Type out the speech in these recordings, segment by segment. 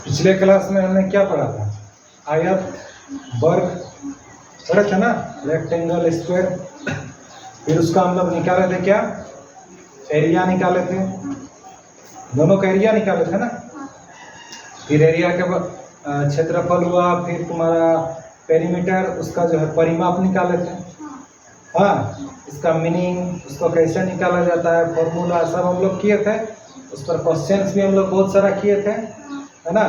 पिछले क्लास में हमने क्या पढ़ा था? आयत, वर्ग पढ़ा था ना, रेक्टेंगल, स्क्वायर। फिर उसका हम लोग निकाले थे क्या? एरिया निकाले थे, दोनों का एरिया निकाले थे ना। फिर एरिया के क्षेत्रफल हुआ, फिर तुम्हारा पेरीमीटर, उसका जो है परिमाप निकाले थे। हाँ, इसका मीनिंग, उसको कैसे निकाला जाता है, फॉर्मूला सब हम लोग किए थे। उस पर क्वेश्चंस भी हम लोग बहुत सारा किए थे, है ना।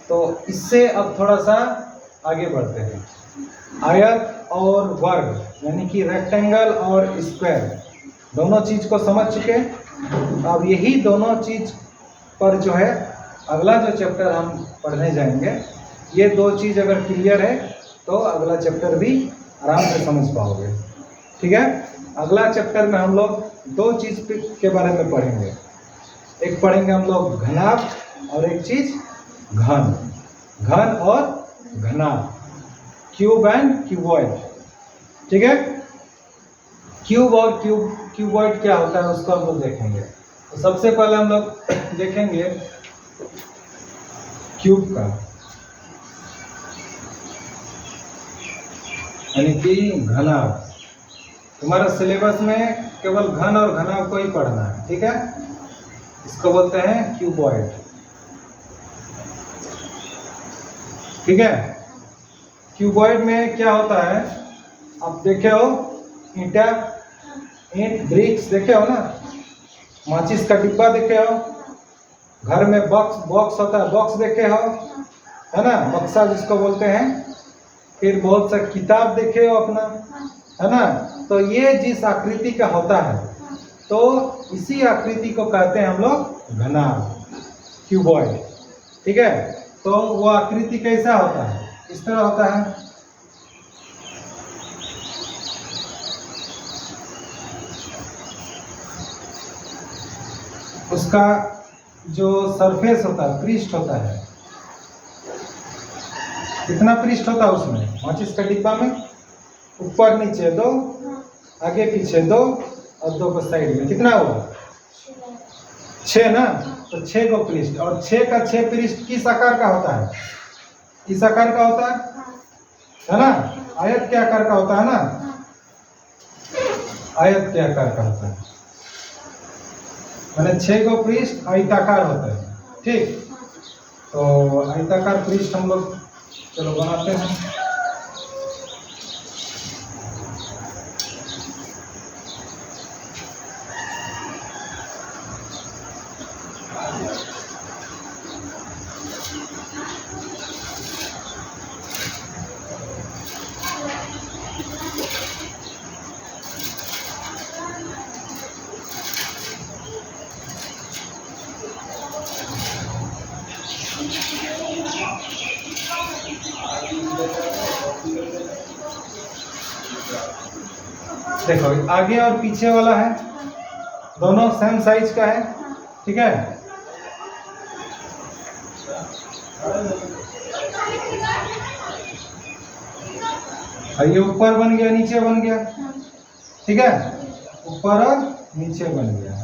तो इससे अब थोड़ा सा आगे बढ़ते हैं। आयत और वर्ग यानी कि रेक्टेंगल और स्क्वायर दोनों चीज को समझ चुके। अब यही दोनों चीज पर जो है अगला जो चैप्टर हम पढ़ने जाएंगे, ये दो चीज अगर क्लियर है तो अगला चैप्टर भी आराम से समझ पाओगे। ठीक है, अगला चैप्टर में हम लोग दो चीज के बारे में पढ़ेंगे। एक पढ़ेंगे हम लोग घनाभ, और एक चीज घन। घन और घनाभ, क्यूब एंड क्यूबॉइड। ठीक है, क्यूब और क्यूबॉइड क्या होता है उसको हम लोग देखेंगे। तो सबसे पहले हम लोग देखेंगे क्यूब का, यानी कि घनाभ। तुम्हारा सिलेबस में केवल घन और घनाभ को ही पढ़ना है, ठीक है। इसको बोलते हैं क्यूबॉइड, ठीक है। क्यूबॉइड में क्या होता है, आप देखे हो ईंटा, ईंट ब्रिक्स देखे हो ना, माचिस का डिब्बा देखे हो, घर में बॉक्स होता है, बॉक्स देखे हो, है ना, बक्सा जिसको बोलते हैं। फिर बहुत सा किताब देखे हो अपना, है ना। तो ये जिस आकृति का होता है, तो इसी आकृति को कहते हैं हम लोग घनाभ, क्यूबॉइड, ठीक है। तो वो आकृति कैसा होता है, इस तरह होता है। उसका जो सरफेस होता है, पृष्ठ होता है, कितना पृष्ठ होता है उसमें, माचिस का डिब्बा में ऊपर नीचे दो, आगे पीछे दो, और दो को साइड में, कितना हुआ 6 ना। तो 6 को पृष्ठ, और 6 का 6 पृष्ठ किस आकार का होता है, किस आकार का होता है ना, आयत के आकार का होता है ना, आयत के आकार का होता है, मैंने 6 को पृष्ठ आयताकार होता है, ठीक। तो आयताकार पृष्ठ हम लोग चलो बनाते हैं। देखो आगे और पीछे वाला है, दोनों सेम साइज का है, ठीक है। और ये ऊपर बन गया, नीचे बन गया, ठीक है, ऊपर और नीचे बन गया।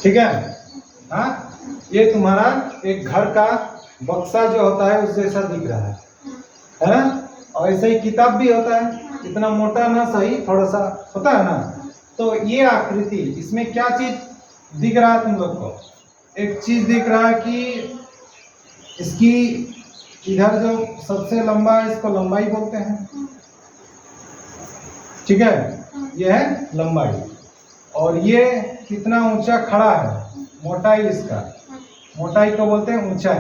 ठीक है। हाँ, ये तुम्हारा एक घर का बक्सा जो होता है उस जैसा दिख रहा है ना। और ऐसे ही किताब भी होता है, इतना मोटा ना सही, थोड़ा सा होता है ना। तो ये आकृति, इसमें क्या चीज दिख रहा है तुम लोग को, एक चीज दिख रहा है कि इसकी इधर जो सबसे लंबा है इसको लंबाई बोलते हैं, ठीक है, ये है लंबाई। और ये कितना ऊंचा खड़ा है, मोटाई, इसका मोटाई को बोलते हैं ऊंचाई,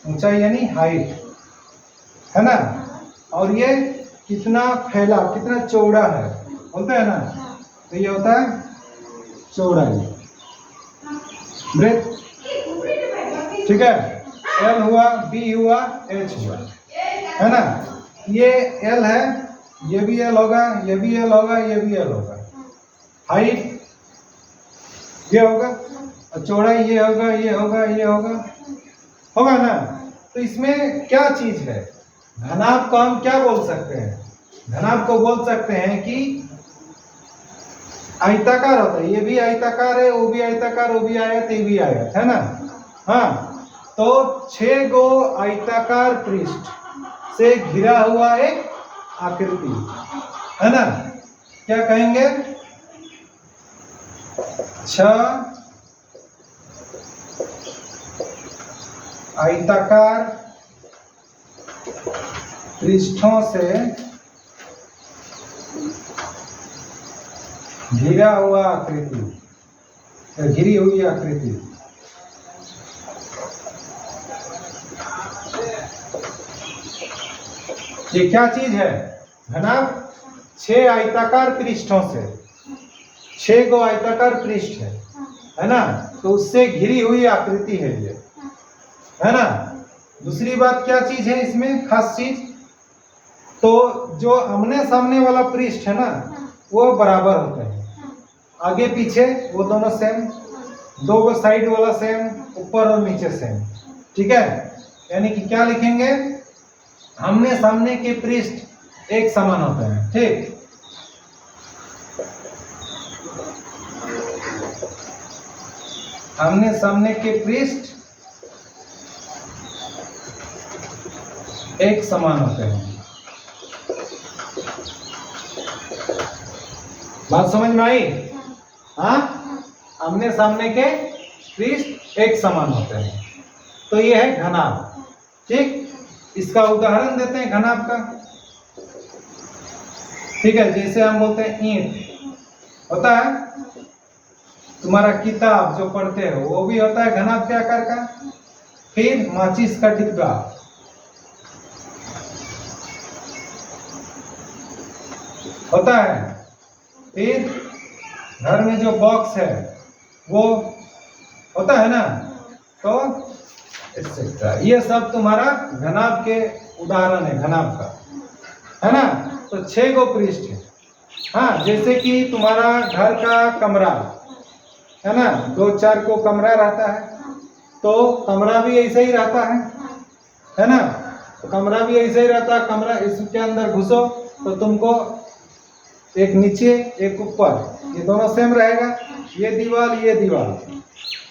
ऊंचाई यानी हाइट, है ना। और ये कितना फैला, कितना चौड़ा है बोलते हैं ना, तो ये होता है चौड़ाई, ब्रेथ, ठीक है। L हुआ, B हुआ, H हुआ, है ना। ये L है, ये भी L होगा, ये भी L होगा, ये भी L होगा। हाइट ये होगा, और चौड़ाई ये होगा, ये होगा, ये होगा, होगा ना। तो इसमें क्या चीज है, घनाभ को हम क्या बोल सकते हैं? घनाभ को बोल सकते हैं कि आयताकार होता है, ये भी आयताकार है, वो भी आयताकार, वो भी आयत, ये भी आयत है ना। हाँ, तो 6 गो आयताकार पृष्ठ से घिरा हुआ एक आकृति है ना, क्या कहेंगे? 6 आयताकार पृष्ठों से घिरा हुआ आकृति, घिरी हुई आकृति। ये क्या चीज है? घनाभ 6 आयताकार पृष्ठों से, 6 गो आयताकार पृष्ठ है ना, तो उससे घिरी हुई आकृति है ये, है ना। दूसरी बात क्या चीज है इसमें खास चीज? तो जो आमने सामने वाला पृष्ठ है ना, वो बराबर होते हैं, आगे पीछे वो दोनों सेम, 2 गो साइड वाला सेम, ऊपर और नीचे सेम, ठीक है। यानी कि क्या लिखेंगे? आमने सामने के पृष्ठ एक समान होते हैं, ठीक। आमने सामने के पृष्ठ एक समान होते हैं। बात समझ में आई? हाँ, आमने सामने के पृष्ठ एक समान होते हैं, तो ये है घनाभ, ठीक। इसका उदाहरण देते हैं घनाभ का, ठीक है। जैसे हम बोलते हैं ईंट होता है, तुम्हारा किताब जो पढ़ते हो वो भी होता है घनाभ के आकार का। फिर माचिस का डिब्बा, होता है। फिर घर में जो बॉक्स है वो होता है ना, तो एक्सेट्रा, ये सब तुम्हारा घनाभ के उदाहरण है, घनाभ का, है ना। तो 6 गो पृष्ठ है। हाँ, जैसे कि तुम्हारा घर का कमरा है ना, 2-4 को कमरा रहता है, तो कमरा भी ऐसे ही रहता है ना। तो कमरा भी ऐसे ही रहता है, कमरा इसके अंदर घुसो तो तुमको एक नीचे एक ऊपर, ये दोनों सेम रहेगा, ये दीवार ये दीवार,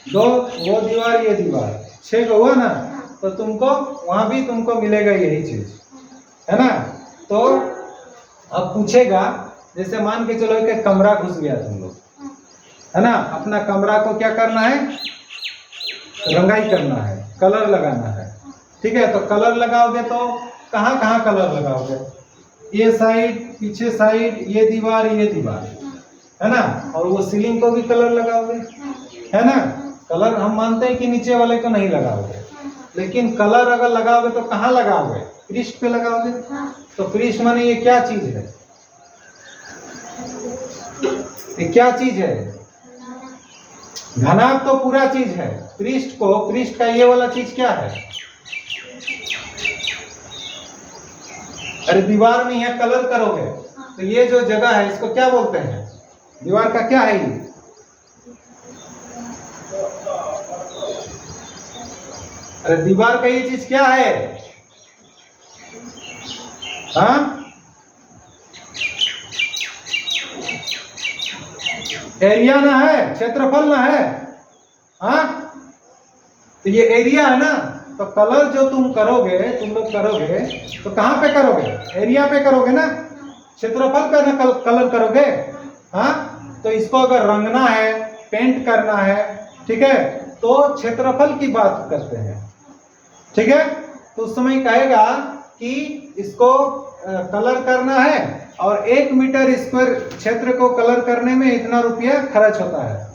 2 वो दीवार ये दीवार, 6 हुआ ना, तो तुमको वहां भी तुमको मिलेगा यही चीज, है ना। तो अब पूछेगा, जैसे मान के चलो कि कमरा घुस गया तुम लोग, है ना, अपना कमरा को क्या करना है? रंगाई करना है, कलर लगाना है, ठीक है। तो कलर लगाओगे तो कहाँ कहाँ कलर लगाओगे? ये साइड, पीछे साइड, ये दीवार, है ना। और वो सीलिंग को भी कलर लगाओगे, है ना। कलर हम मानते हैं कि नीचे वाले को नहीं लगाओगे, लेकिन कलर अगर लगाओगे तो कहाँ लगाओगे? पृष्ठ पे लगाओगे। तो पृष्ठ माने ये क्या चीज है? ये क्या चीज है? घनाभ तो पूरा चीज है, पृष्ठ का ये वाला चीज क्या है? अरे दीवार में यहाँ कलर करोगे तो ये जो जगह है इसको क्या बोलते हैं? दीवार का क्या है ये? अरे दीवार का ये चीज क्या है? हाँ, एरिया ना है, क्षेत्रफल ना है। हाँ, तो ये एरिया है ना। तो कलर जो तुम लोग करोगे तो कहाँ पे करोगे? एरिया पे करोगे ना, क्षेत्रफल पे ना कलर करोगे। हाँ, तो इसको अगर रंगना है, पेंट करना है, ठीक है, तो क्षेत्रफल की बात करते हैं, ठीक है। तो उस समय कहेगा कि इसको कलर करना है और 1 मीटर स्क्वायर क्षेत्र को कलर करने में इतना रुपया खर्च होता है।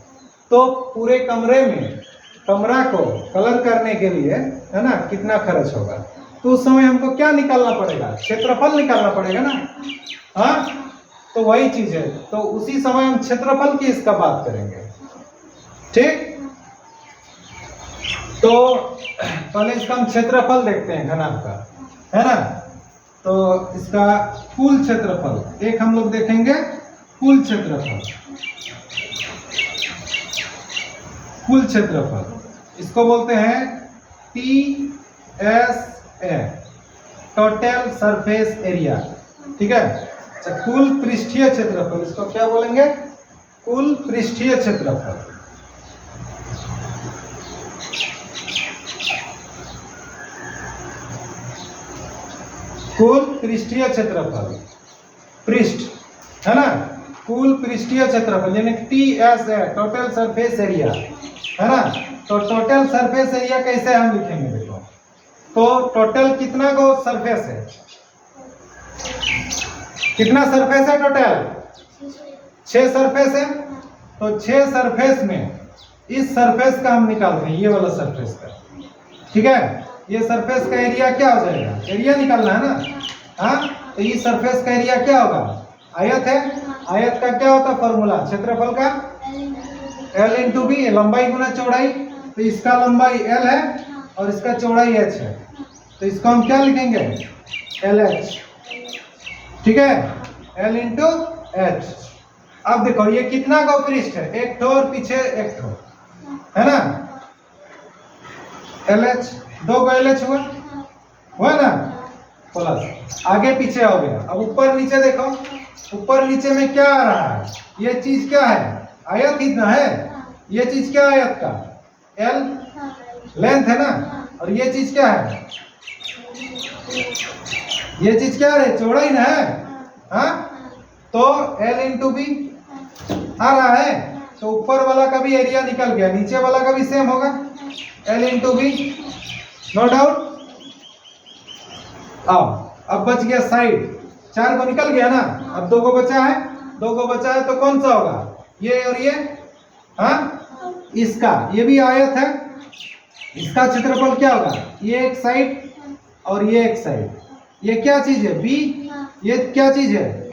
तो पूरे कमरे में कमरा को कलर करने के लिए, है ना, कितना खर्च होगा? तो उस समय हमको क्या निकालना पड़ेगा? क्षेत्रफल निकालना पड़ेगा ना। हाँ, तो वही चीज है। तो उसी समय हम क्षेत्रफल की इसका बात करेंगे, ठीक। तो पहले इसका हम क्षेत्रफल देखते हैं घनाभ का, है ना। तो इसका कुल क्षेत्रफल एक हम लोग देखेंगे, कुल क्षेत्रफल इसको बोलते हैं PSA, टोटल सरफेस एरिया, ठीक है। अच्छा, कुल पृष्ठीय क्षेत्रफल, इसको क्या बोलेंगे? कुल पृष्ठीय क्षेत्रफल। कुल पृष्ठीय क्षेत्रफल, पृष्ठ है ना, कुल पृष्ठीय क्षेत्रफल यानी TS है, टोटल सरफेस एरिया, है ना। तो टोटल सरफेस एरिया कैसे हम लिखेंगे? देखो, तो टोटल कितना को सरफेस है? कितना सरफेस है टोटल? 6 सरफेस है। तो 6 सरफेस में इस सरफेस का हम निकालते हैं, ये वाला सरफेस का, ठीक है। ये सरफेस का एरिया क्या हो जाएगा? एरिया निकालना है ना, हाँ। तो ये सरफेस का एरिया क्या होगा? आयत है, आयत का क्या होता है फॉर्मूला? क्षेत्रफल का L इंटू बी, लंबाई गुना चौड़ाई। तो इसका लंबाई L है और इसका चौड़ाई H है, तो इसको हम क्या लिखेंगे? LH, ठीक है, L इंटू H। अब देखो ये कितना का पृष्ठ है? एक ठो और पीछे एक ठो, है ना। LH, 2 को LH हुआ ना, प्लस आगे पीछे हो गया। अब ऊपर नीचे देखो, ऊपर नीचे में क्या आ रहा है? ये चीज क्या है? आयत ही ना है। ये चीज क्या है? आयत का L लेंथ है ना, और ये चीज क्या है? ये चीज क्या है? चौड़ाई ना है, हाँ। तो L इंटू बी आ रहा है, तो ऊपर वाला का भी एरिया निकल गया, नीचे वाला का भी सेम होगा, L into B, no doubt. अब बच गया साइड, 4 को निकल गया ना, अब 2 को बचा है, 2 को बचा है, तो कौन सा होगा? ये और ये, हाँ। इसका, ये भी आयत है, इसका क्षेत्रफल क्या होगा? ये एक साइड और ये एक साइड। ये क्या चीज है? B, ये क्या चीज है?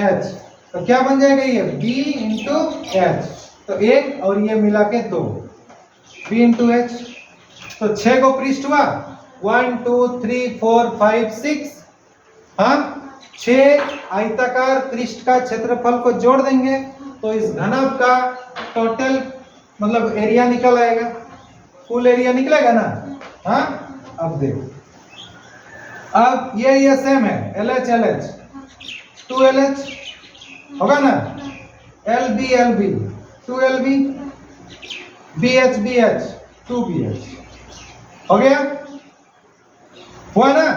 H। तो क्या बन जाएगा? ये B इंटू H, तो 1 और ये मिला के 2, B इंटू H। तो 6 को पृष्ठ हुआ, 1 2 3 4 5 6, हाँ। 6 आयताकार पृष्ठ का क्षेत्रफल को जोड़ देंगे तो इस घनफ का टोटल मतलब एरिया निकल आएगा, कुल एरिया निकलेगा ना, हाँ। अब देखो, अब ये सेम है, LH LH, 2LH होगा ना, LB LB, 2LB, BH BH, 2BH, हो गया, हुआ ना।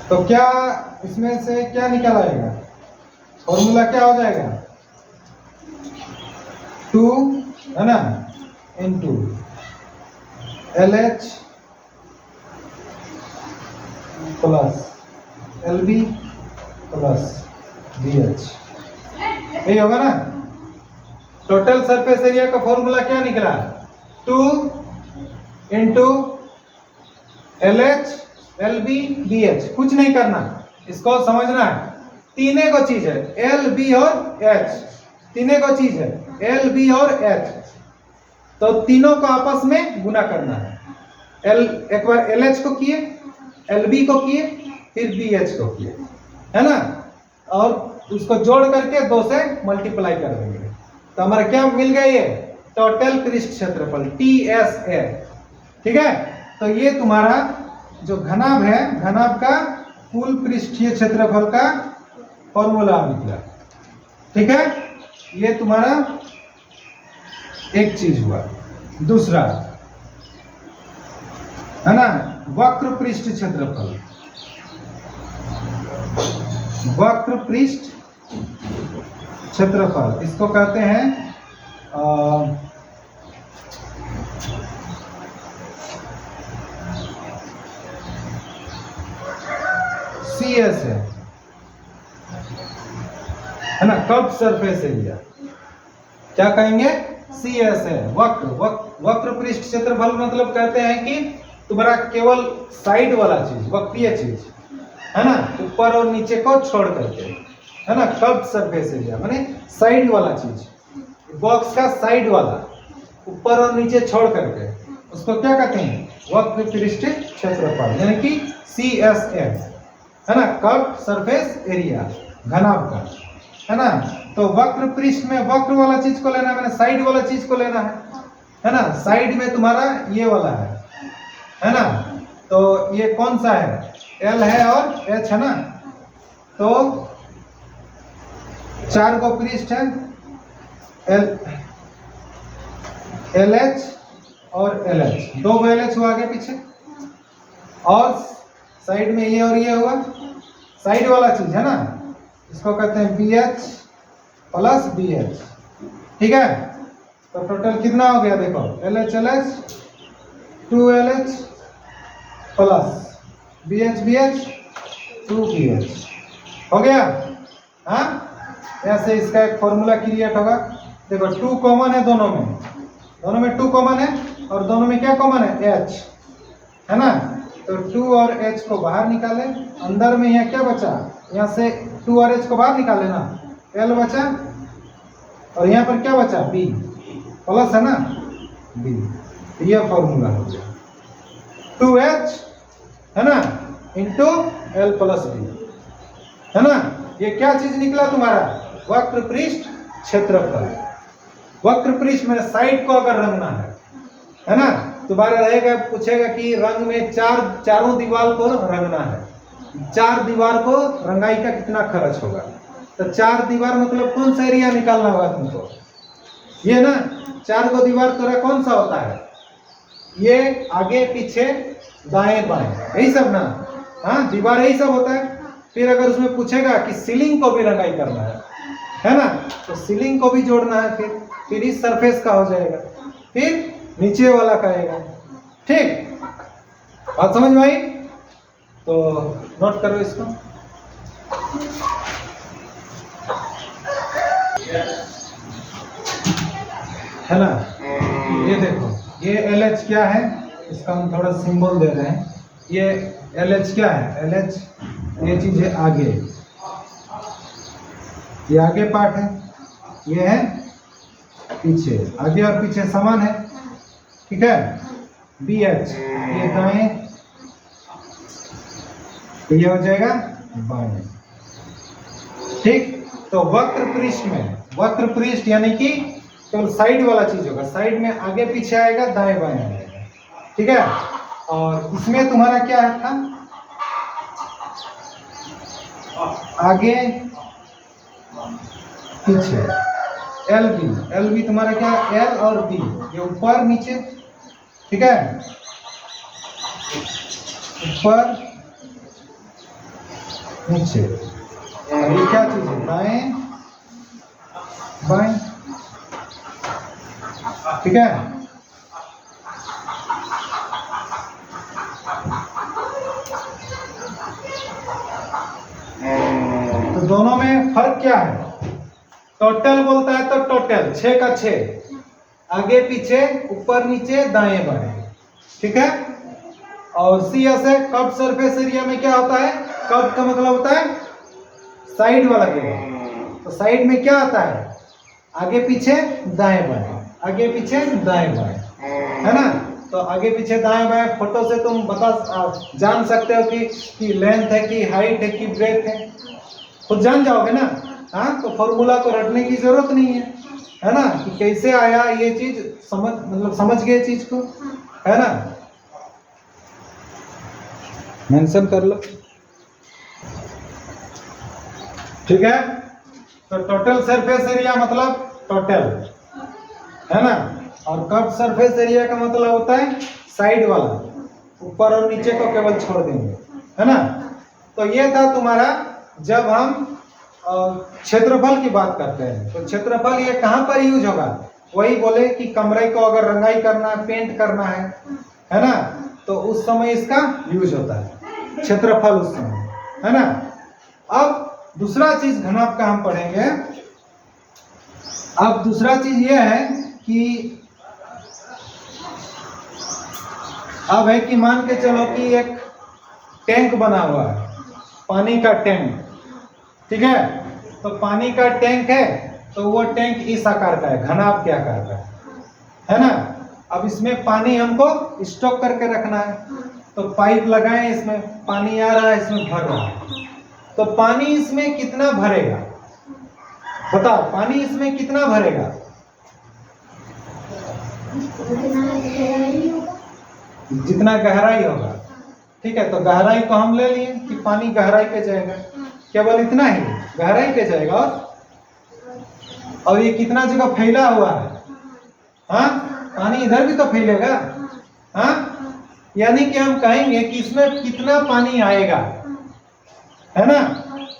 तो क्या इसमें से क्या निकल आएगा? फॉर्मूला क्या हो जाएगा? 2 है ना into LH plus LB plus BH, यही होगा ना। टोटल सरफेस एरिया का फॉर्मूला क्या निकला? 2 इंटू LH LB BH। कुछ नहीं करना, इसको समझना है। तीने को चीज है, L B और H, तीने को चीज है L B और H, तो तीनों को आपस में गुना करना है। एक बार LH को किए, LB को किए, फिर BH को किए, है ना, और उसको जोड़ करके 2 से मल्टीप्लाई कर देंगे, तो हमारा क्या मिल गया? ये टोटल पृष्ठ क्षेत्रफल TSA, ठीक है। तो ये तुम्हारा जो घनाभ है, घनाभ का कुल पृष्ठीय क्षेत्रफल का फॉर्मूला निकला, ठीक है। ये तुम्हारा एक चीज हुआ। दूसरा है ना, वक्र पृष्ठ क्षेत्रफल, वक्र पृष्ठ क्षेत्रफल, इसको कहते हैं CS है ना, कर्व सरफेस एरिया, क्या कहेंगे? CS है। वक्र पृष्ठ क्षेत्रफल मतलब कहते हैं कि तुम्हारा केवल साइड वाला चीज, वक्रीय चीज, है ना, ऊपर और नीचे को छोड़ करके, है ना। कर्व सरफेस एरिया माने साइड वाला चीज, बॉक्स का साइड वाला, ऊपर और नीचे छोड़ करके, उसको क्या कहते हैं? वक्र पृष्ठ क्षेत्रफल, यानी कि CSA, है ना, कर्व सरफेस एरिया, घनाभ का, है ना। तो वक्र पृष्ठ में वक्र वाला चीज को लेना है, मैंने साइड वाला चीज को लेना है ना। साइड में तुम्हारा ये वाला है ना। तो ये कौन सा है, एल है और एच है ना। तो 4 को पृष्ठ है, एल एच और एल एच, 2 एल एच हुआ आगे पीछे, और साइड में ये और ये हुआ, साइड वाला चीज है ना, इसको कहते हैं B H plus B H. ठीक है, तो टोटल कितना हो गया देखो, L H 2 L H plus B H 2 B H हो गया। हाँ, ऐसे इसका एक फॉर्मूला क्रिएट होगा। देखो 2 कॉमन है दोनों में 2 कॉमन है, और दोनों में क्या कॉमन है, एच है ना। तो 2 और एच को बाहर निकाले, अंदर में यहाँ क्या बचा, यहाँ से 2 और एच को बाहर निकाले ना, एल बचा, और यहाँ पर क्या बचा, बी प्लस है ना बी। ये फॉर्मूला हो गया 2h है ना इंटू एल प्लस बी, है ना। ये क्या चीज निकला तुम्हारा, वक्र पृष्ठ क्षेत्रफल। वक्र पृष्ठ में साइड को अगर रंगना है ना, तुम्हारा रहेगा, पूछेगा कि रंग में चारों दीवार को रंगना है, 4 दीवार को रंगाई का कितना खर्च होगा। तो 4 दीवार मतलब कौन सा एरिया निकालना होगा तुमको, ये ना 4 को दीवार तेरा कौन सा होता है, ये आगे पीछे दाएं बाएं, यही सब ना। हाँ, दीवार यही सब होता है। फिर अगर उसमें पूछेगा कि सीलिंग को भी रंगाई करना है ना, तो सीलिंग को भी जोड़ना है, फिर इस सरफेस का हो जाएगा, फिर नीचे वाला का आएगा। ठीक, बात समझ में आई? तो नोट करो इसको। है ना, ये देखो, ये एल एच क्या है, इसका हम थोड़ा सिंबल दे रहे हैं। ये एल एच क्या है, एल एच ये चीज है आगे, ये आगे पार्ट है, ये है पीछे, आगे और पीछे समान है। ठीक है, बी एच ये दाएं, ये हो जाएगा बाएं। ठीक, तो वक्र पृष्ठ में, वक्र पृष्ठ यानी कि केवल साइड वाला चीज होगा, साइड में आगे पीछे आएगा, दाएं बाएं आएगा। ठीक है, और इसमें तुम्हारा क्या था, आगे पीछे एल बी तुम्हारा क्या, एल और बी, ये ऊपर नीचे। ठीक है, ऊपर नीचे, और ये क्या चीज है, दाएं बाएं। ठीक है, तो दोनों में फर्क क्या है, टोटल बोलता है तो टोटल 6 का 6, आगे पीछे ऊपर नीचे दाएं बाएं। ठीक है, और सी एस है कर्व सरफेस एरिया में क्या होता है, कर्व का मतलब होता है साइड वाला केवल। तो साइड में क्या आता है, आगे पीछे दाएं बाएं, आगे पीछे दाएं बाएं, है ना। तो आगे पीछे दाएं बाएं फोटो से तुम जान सकते हो कि लेंथ है कि हाइट है कि ब्रेथ है, खुद जान जाओगे ना। हाँ, तो फॉर्मूला को रटने की जरूरत नहीं है ना, कि कैसे आया ये चीज, समझ गए चीज को, है ना। मेंशन कर लो। ठीक है, तो टोटल सरफेस एरिया मतलब टोटल, है ना, और कर्व सरफेस एरिया का मतलब होता है साइड वाला, ऊपर और नीचे को केवल छोड़ देंगे, है ना। तो ये था तुम्हारा, जब हम क्षेत्रफल की बात करते हैं, तो क्षेत्रफल ये कहाँ पर यूज होगा, वही बोले कि कमरे को अगर रंगाई करना है, पेंट करना है ना, तो उस समय इसका यूज होता है क्षेत्रफल उस समय, है ना। अब दूसरा चीज घनाभ का हम पढ़ेंगे। अब दूसरा चीज ये है कि अब है कि मान के चलो कि एक टैंक बना हुआ है, पानी का टैंक। ठीक है, तो पानी का टैंक है, तो वो टैंक इस आकार का है, घनाभ के आकार का है ना। अब इसमें पानी हमको स्टॉक करके रखना है, तो पाइप लगाएं, इसमें पानी आ रहा है, इसमें भर रहा है। तो पानी इसमें कितना भरेगा, बताओ, पानी इसमें कितना भरेगा, जितना गहराई होगा। ठीक है, तो गहराई को हम ले लिए कि पानी गहराई पे जाएगा, केवल इतना ही गहराई पे जाएगा। और ये कितना जगह फैला हुआ है, हाँ, पानी इधर भी तो फैलेगा, हाँ, यानी कि हम कहेंगे कि इसमें कितना पानी आएगा, है ना।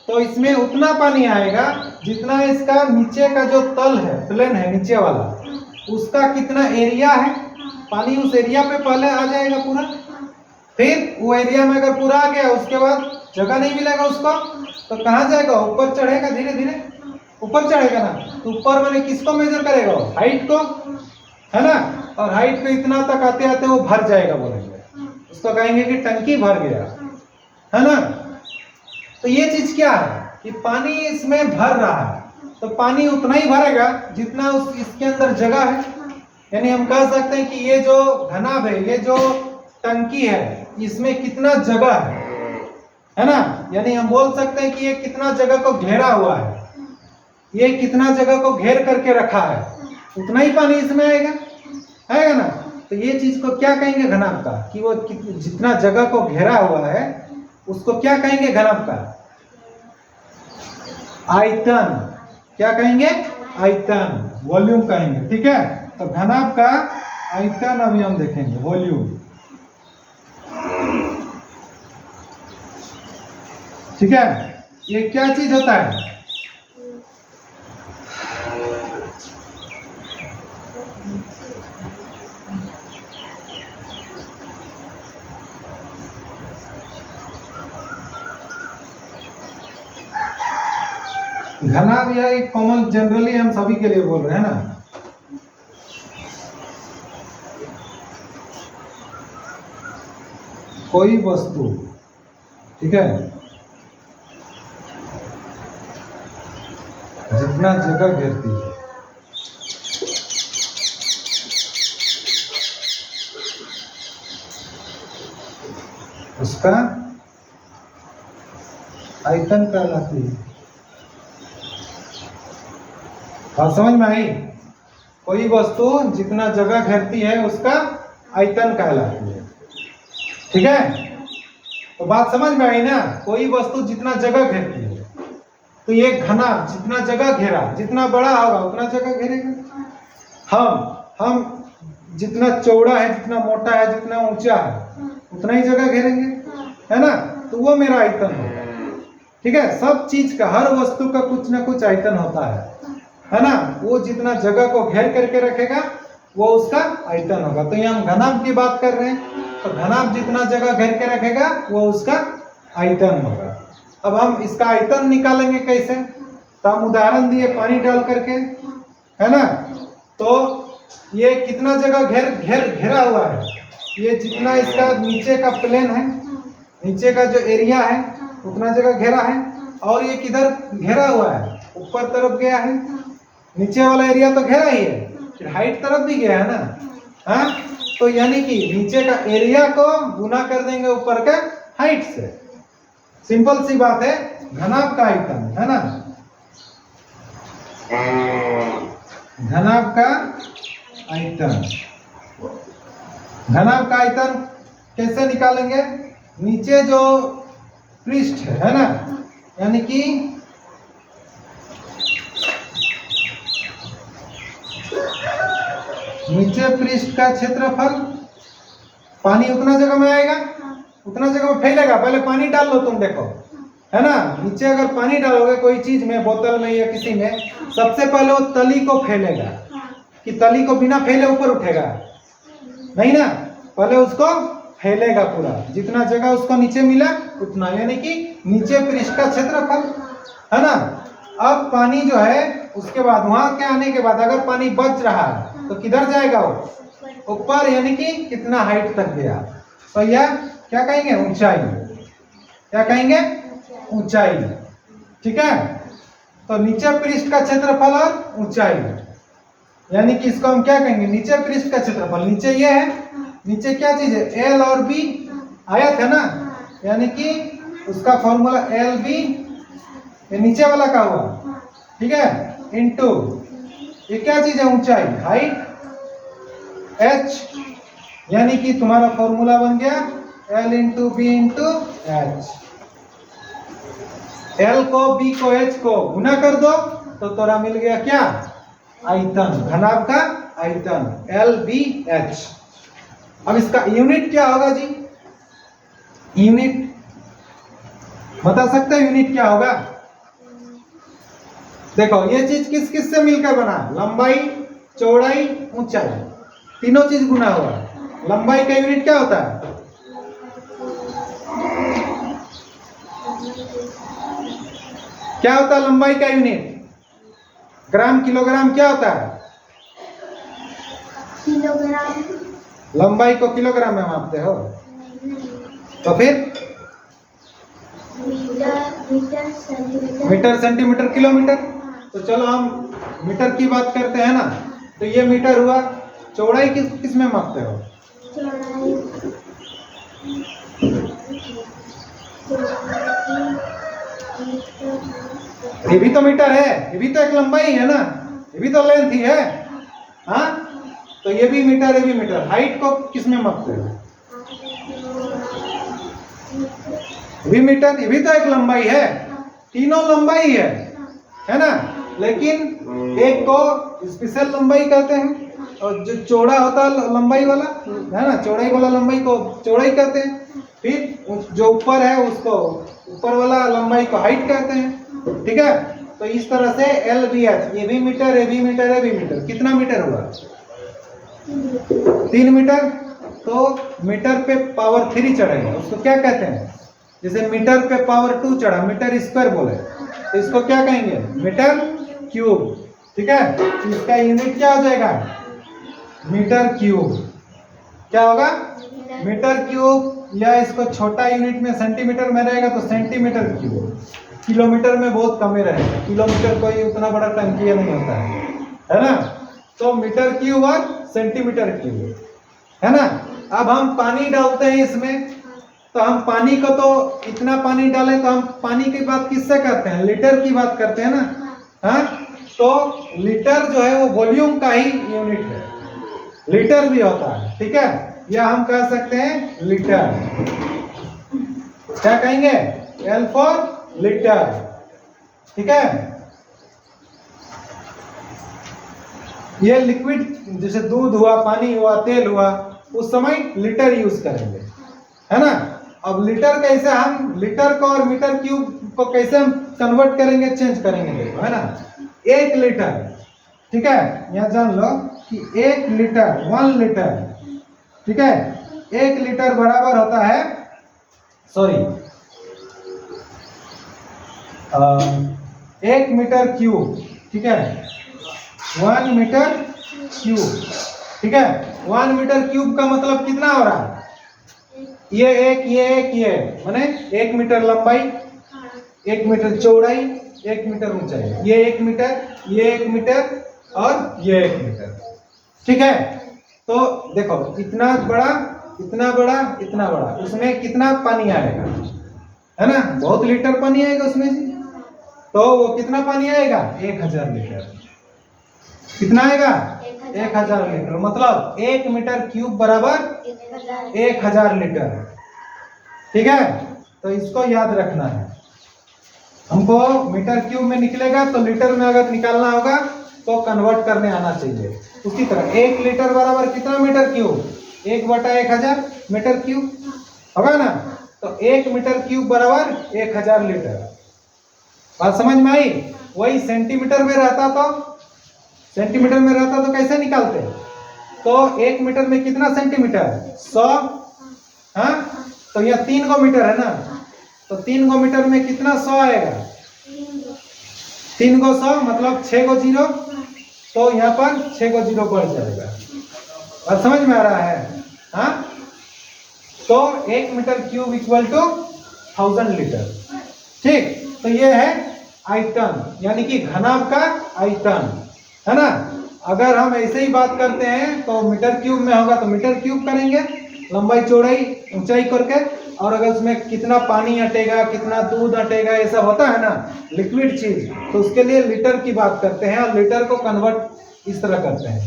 तो इसमें उतना पानी आएगा जितना इसका नीचे का जो तल है, प्लेन है नीचे वाला, उसका कितना एरिया है, पानी उस एरिया पे पहले आ जाएगा पूरा। फिर वो एरिया में अगर पूरा आ गया, उसके बाद जगह नहीं मिलेगा उसको, तो कहाँ जाएगा, ऊपर चढ़ेगा, धीरे धीरे ऊपर चढ़ेगा ना। तो ऊपर मैंने किसको मेजर करेगा, हाइट को, है ना। और हाइट पे इतना तक आते आते वो भर जाएगा, बोलेंगे उसको, कहेंगे कि टंकी भर गया, है ना। तो ये चीज क्या है कि पानी इसमें भर रहा है, तो पानी उतना ही भरेगा जितना उस इसके अंदर जगह है। यानी हम कह सकते हैं कि ये जो घनाभ है, ये जो टंकी है, इसमें कितना जगह है ना। यानी हम बोल सकते हैं कि ये कितना जगह को घेरा हुआ है, ये कितना जगह को घेर करके रखा है, उतना ही पानी इसमें आएगा ना। तो ये चीज को क्या कहेंगे, घनाभ का, कि वो जितना जगह को घेरा हुआ है उसको क्या कहेंगे, घनाभ का आयतन। क्या कहेंगे, आयतन, वॉल्यूम कहेंगे। ठीक है, तो घनाभ का आयतन अभी हम देखेंगे, वॉल्यूम। ठीक है, ये क्या चीज होता है, घनाभ या एक कॉमन, जनरली हम सभी के लिए बोल रहे हैं ना। कोई वस्तु, ठीक है, जितना जगह घेरती है, उसका आयतन कहलाती है। बात समझ में आई, कोई वस्तु जितना जगह घेरती है उसका आयतन कहलाती है। ठीक है, तो बात समझ में आई ना, कोई वस्तु जितना जगह घेरती है, तो ये घनाभ जितना जगह घेरा, जितना बड़ा होगा उतना जगह घेरेगा। हम जितना चौड़ा है, जितना मोटा है, जितना ऊंचा है, उतना ही जगह घेरेंगे, है ना। तो वो मेरा आयतन होगा। ठीक है, सब चीज का, हर वस्तु का कुछ ना कुछ आयतन होता है ना। वो जितना जगह को घेर करके रखेगा वो उसका आयतन होगा। तो यहाँ हम घनाभ की बात कर रहे हैं, तो घनाभ जितना जगह घेर के रखेगा वो उसका आयतन होगा। अब हम इसका आयतन निकालेंगे कैसे, तो हम उदाहरण दिए पानी डाल करके, है ना। तो ये कितना जगह घेरा हुआ है, ये जितना इसका नीचे का प्लेन है, नीचे का जो एरिया है उतना जगह घेरा है। और ये किधर घेरा हुआ है, ऊपर तरफ गया है, नीचे वाला एरिया तो घेरा ही है, फिर हाइट तरफ भी गया है ना, हाँ। तो यानी कि नीचे का एरिया को गुना कर देंगे ऊपर का हाइट से। सिंपल सी बात है, घनाभ का आयतन, है ना। घनाभ का आयतन, घनाभ का आयतन कैसे निकालेंगे, नीचे जो पृष्ठ है ना, यानी कि नीचे पृष्ठ का क्षेत्रफल, पानी उतना जगह में आएगा, उतना जगह में फैलेगा। पहले पानी डाल लो तुम, देखो, है ना। नीचे अगर पानी डालोगे कोई चीज में, बोतल में या किसी में, सबसे पहले वो तली को फैलेगा, कि तली को बिना फैले ऊपर उठेगा नहीं ना, पहले उसको फैलेगा पूरा, जितना जगह उसको नीचे मिला उतना, यानी कि नीचे पृष्ठ का क्षेत्रफल, है ना। अब पानी जो है उसके बाद वहां के आने के बाद अगर पानी बच रहा है तो किधर जाएगा, वो ऊपर, यानी कि कितना हाइट तक गया। तो यह क्या कहेंगे, ऊंचाई। क्या कहेंगे, ऊंचाई। ठीक है, तो नीचे पृष्ठ का क्षेत्रफल और ऊंचाई, यानी कि इसको हम क्या कहेंगे, नीचे पृष्ठ का क्षेत्रफल। नीचे ये है, नीचे क्या चीज है, एल और बी आयत है ना, यानी कि उसका फॉर्मूला एल बी, ये नीचे वाला का हुआ, ठीक है, इनटू ये क्या चीज है, ऊंचाई, हाइट, H, यानी कि तुम्हारा फॉर्मूला बन गया L into B into H. L को B को H को गुना कर दो तो तोरा मिल गया क्या? आयतन, घनाभ का आयतन LBH। अब इसका यूनिट क्या होगा जी? यूनिट बता सकते हो यूनिट क्या होगा? देखो ये चीज किस किस से मिलकर बना? लंबाई, चौड़ाई, ऊंचाई, तीनों चीज गुना हुआ। लंबाई का यूनिट क्या होता है? क्या होता है लंबाई का यूनिट? ग्राम, किलोग्राम, क्या होता है? किलोग्राम। लंबाई को किलोग्राम में मापते हो तो फिर metre, centimetre, metre, centimetre, kilometre. तो चलो हम मीटर की बात करते हैं ना, तो ये मीटर हुआ। चौड़ाई किस किस में मापते हो? चौड़ाई, ये भी तो मीटर है, ये भी तो एक लंबाई है ना, ये भी तो लेंथ ही है। हाँ, तो ये भी मीटर, ये भी मीटर। हाइट को किस में मापते हो? ये भी मीटर, ये भी तो एक लंबाई है। तीनों लंबाई है ना, लेकिन एक को स्पेशल लंबाई कहते हैं और जो चौड़ा होता है लंबाई वाला है ना, चौड़ाई वाला लंबाई को चौड़ाई कहते हैं। फिर जो ऊपर है उसको ऊपर वाला लंबाई को हाइट कहते हैं। ठीक है, तो इस तरह से LBH, ये भी मीटर, ये भी मीटर, ये भी मीटर। कितना मीटर हुआ? 3 मीटर। तो मीटर पे पावर 3 चढ़ेगा, उसको क्या कहते हैं? जैसे मीटर पे पावर 2 चढ़ा, मीटर स्क्वायर बोले, तो इसको क्या कहेंगे? Metre cube. ठीक है, तो इसका यूनिट क्या हो जाएगा? Metre cube. क्या होगा? मीटर क्यूब, या इसको छोटा यूनिट में सेंटीमीटर में रहेगा तो सेंटीमीटर क्यूब। किलोमीटर में बहुत कम ही रहेगा, किलोमीटर कोई उतना बड़ा टंकी नहीं होता है ना। तो मीटर क्यूब और सेंटीमीटर क्यूब, है ना। अब हम पानी डालते हैं इसमें, तो हम पानी को तो इतना पानी डालें तो हम पानी की बात किससे करते हैं? लीटर की बात करते हैं ना। हाँ, तो लीटर जो है वो वॉल्यूम का ही यूनिट है, लीटर भी होता है। ठीक है, या हम कह सकते हैं लीटर। क्या कहेंगे? L for litre. ठीक है, ये लिक्विड जैसे दूध हुआ, पानी हुआ, तेल हुआ, उस समय लीटर यूज करेंगे, है ना। अब लीटर कैसे हम लीटर को और मीटर क्यूब को कैसे हम कन्वर्ट करेंगे, चेंज करेंगे, देखो, है ना। 1 लीटर, ठीक है, यहाँ जान लो कि 1 लीटर, 1 लीटर, ठीक है, 1 लीटर बराबर होता है, सॉरी, 1 मीटर क्यूब। ठीक है, 1 मीटर क्यूब। ठीक है, 1 मीटर क्यूब का मतलब कितना हो रहा है? ये एक माने 1 मीटर लंबाई, 1 मीटर चौड़ाई, 1 मीटर ऊंचाई। ये 1 मीटर, ये 1 मीटर और ये 1 मीटर। ठीक है, तो देखो इतना बड़ा, इतना बड़ा, इतना बड़ा, उसमें कितना पानी आएगा, है ना। बहुत लीटर पानी आएगा उसमें जी। तो वो कितना पानी आएगा? 1000 लीटर। कितना आएगा? 1000 लीटर। मतलब 1 मीटर क्यूब बराबर 1000 लीटर। ठीक है, तो इसको याद रखना है हमको। मीटर क्यूब में निकलेगा तो लीटर में अगर निकालना होगा तो कन्वर्ट करने आना चाहिए। उसी तरह 1 लीटर बराबर कितना मीटर क्यूब? 1/1000 मीटर क्यूब होगा ना। तो 1 मीटर क्यूब बराबर 1000 लीटर। बात समझ में आई? वही सेंटीमीटर में रहता तो, सेंटीमीटर में रहता तो कैसे निकालते? तो 1 मीटर में कितना सेंटीमीटर? 100। हाँ, तो यह 3 गो मीटर है ना, तो 3 गो मीटर में कितना 100 आएगा? 3 गो 100 मतलब 6 गो 0, तो यहाँ पर 6 गो 0 बढ़ जाएगा। बात समझ में आ रहा है? हाँ, तो 1 metre cube equal to 1000 litre. ठीक, तो ये है आयतन, यानी कि घनाभ का आयतन, है ना। अगर हम ऐसे ही बात करते हैं तो मीटर क्यूब में होगा तो मीटर क्यूब करेंगे, लंबाई चौड़ाई ऊंचाई करके। और अगर उसमें कितना पानी अटेगा, कितना दूध अटेगा, ये सब होता है ना, लिक्विड चीज, तो उसके लिए लीटर की बात करते हैं और लीटर को कन्वर्ट इस तरह करते हैं।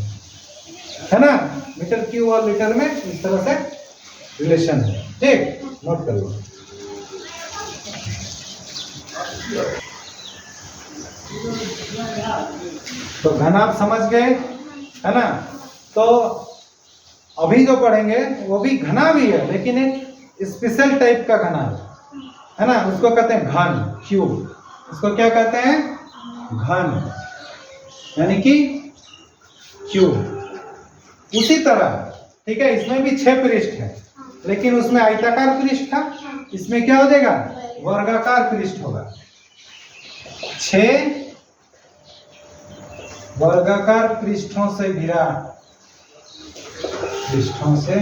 है ना, मीटर क्यूब और लीटर में इस तरह से रिलेशन है। ठीक, नोट कर लो। तो घन आप समझ गए, है ना। तो अभी जो पढ़ेंगे वो भी घना भी है, लेकिन एक स्पेशल टाइप का घना है ना, उसको कहते हैं घन, क्यूब। इसको क्या कहते हैं? घन, यानी कि क्यूब। उसी तरह, ठीक है, इसमें भी 6 पृष्ठ है, लेकिन उसमें आयताकार पृष्ठ था, इसमें क्या हो जाएगा? वर्गाकार पृष्ठ होगा। 6 वर्गाकार पृष्ठों से घिरा, पृष्ठों से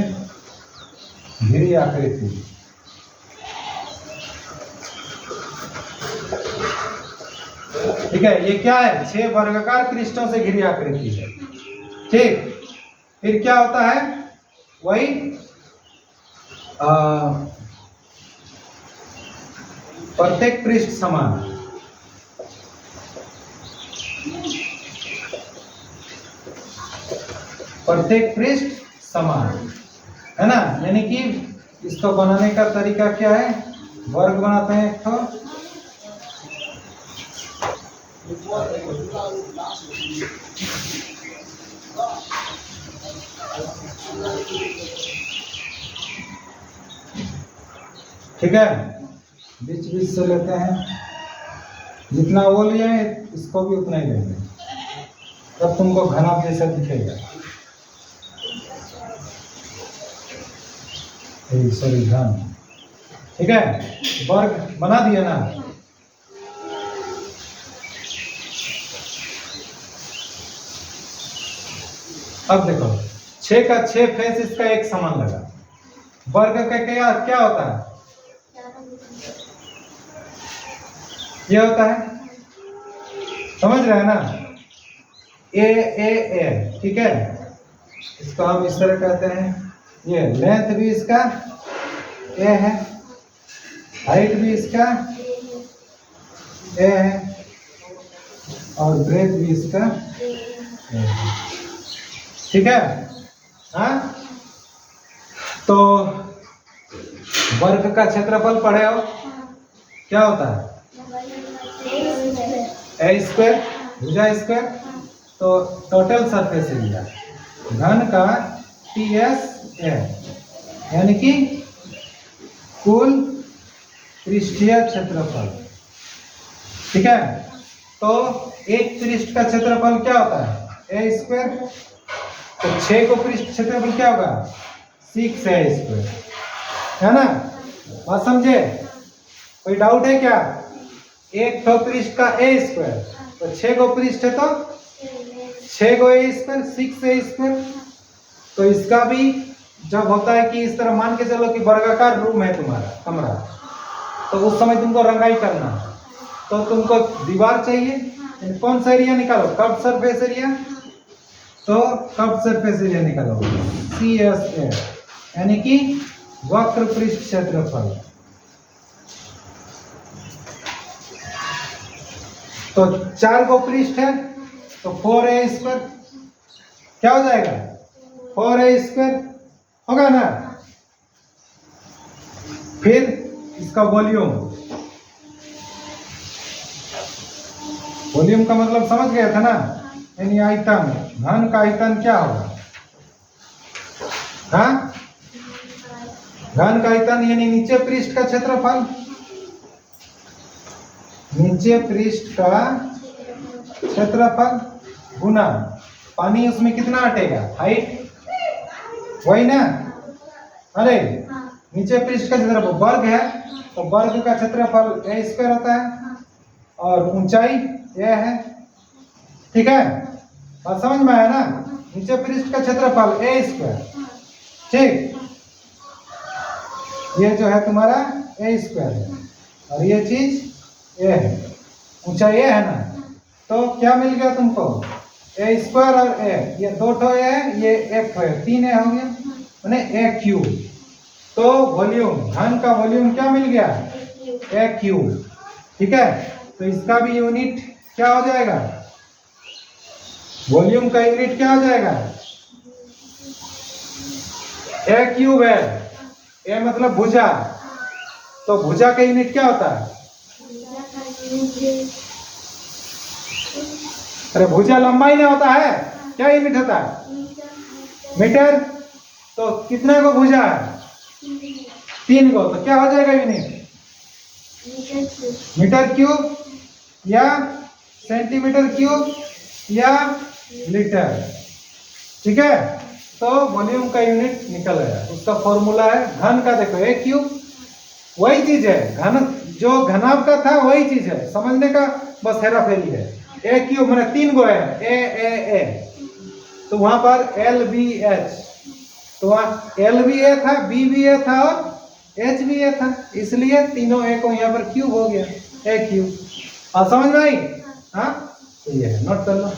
घिरी आकृति। ठीक है, ये क्या है? 6 वर्गाकार पृष्ठों से घिरी आकृति है। ठीक, फिर क्या होता है? वही प्रत्येक पृष्ठ समान, प्रत्येक पृष्ठ समान, है ना। यानी कि इसको बनाने का तरीका क्या है? वर्ग बनाते हैं एक तो, ठीक है, बीच बीच से लेते हैं, जितना वो लिया है इसको भी उतना ही लेंगे, तब तुमको घना जैसा दिखेगा। सॉरी, घन। ठीक है, वर्ग बना दिया ना। अब देखो, 6 का 6 फेस इसका एक समान लगा। वर्ग का क्या क्या होता है? ये होता है, समझ रहे हैं ना, ए, ठीक है। इसको हम इस तरह कहते हैं, ये लेंथ भी इसका ए है, हाइट भी इसका ए है, और ब्रेथ भी इसका ए है। ठीक है, हाँ। तो वर्ग का क्षेत्रफल पढ़े हो, क्या होता है? ए स्क्वायर, भुजा स्क्वायर। तो टोटल सरफेस एरिया घन का TS है, यानी कि कुल पृष्ठीय क्षेत्रफल। ठीक है, तो एक पृष्ठ का क्षेत्रफल क्या होता है? ए स्क्वायर। तो 6 को पृष्ठ क्षेत्रफल क्या होगा? 6A स्क्वायर, है ना। बात समझे? कोई डाउट है क्या? एक तो पृष्ठ का ए स्क्वायर, तो 6 को पृष्ठ है तो 6 को ए स्क्वायर, 6A स्क्वायर। तो इसका भी जब होता है कि इस तरह मान के चलो कि वर्गाकार रूम है तुम्हारा कमरा, तो उस समय तुमको रंगाई करना है, तो तुमको दीवार चाहिए, कौन सा एरिया निकालो? Curve surface area. तो कर्व सरफेस एरिया निकालो, CSA, यानी कि वक्र पृष्ठ क्षेत्रफल। तो 4 को पृष्ठ है तो 4A स्क्वायर, क्या हो जाएगा? 4A स्क्वायर होगा ना। फिर इसका वॉल्यूम, वॉल्यूम का मतलब समझ गया था ना, यानी आयतन। घन का आयतन क्या होगा? हाँ, घन का आयतन यानी नीचे पृष्ठ का क्षेत्रफल, नीचे पृष्ठ का क्षेत्रफल गुना पानी, उसमें कितना हटेगा? हाइट, वही ना। अरे नीचे पृष्ठ का क्षेत्रफल वर्ग है, तो वर्ग का क्षेत्रफल ए स्क्वायर होता है, और ऊंचाई ए है। ठीक है, बात समझ में आया ना। नीचे पृष्ठ का क्षेत्रफल ए स्क्वायर, ठीक, ये जो है तुम्हारा ए स्क्वायर है, और ये चीज ए है, ऊंचाई ए है ना। तो क्या मिल गया तुमको? ए स्क्वायर और ए, ये 2 ठो ए है, ये 1 ठो है, 3 ए हो गया, माने ए क्यूब। तो वॉल्यूम, घन का वॉल्यूम क्या मिल गया? ए क्यूब। ठीक है, तो इसका भी यूनिट क्या हो जाएगा? वॉल्यूम का यूनिट क्या हो जाएगा? ए क्यूब है, ए मतलब भुजा, तो भुजा का यूनिट क्या होता है? अरे भुजा लंबाई ना होता है, क्या यूनिट होता है? मीटर। तो कितने को भुजा है? 3 को, तो क्या हो जाएगा यूनिट? मीटर क्यूब या सेंटीमीटर क्यूब या लीटर। ठीक है, तो वॉल्यूम का यूनिट निकल आया। उसका फॉर्मूला है घन का, देखो ए क्यूब वही चीज है, घन जो घनाभ का था वही चीज है, समझने का बस हेरा फेरी है। ए क्यूब मैंने 3 गो है, ए, तो वहां पर एल बी एच, तो वहाँ एल भी ए था, बी भी ए था और एच भी ए था, इसलिए तीनों ए को यहाँ पर क्यूब हो गया, ए क्यूब। और समझ में आई? हाँ, तो ये है, नोट कर लो।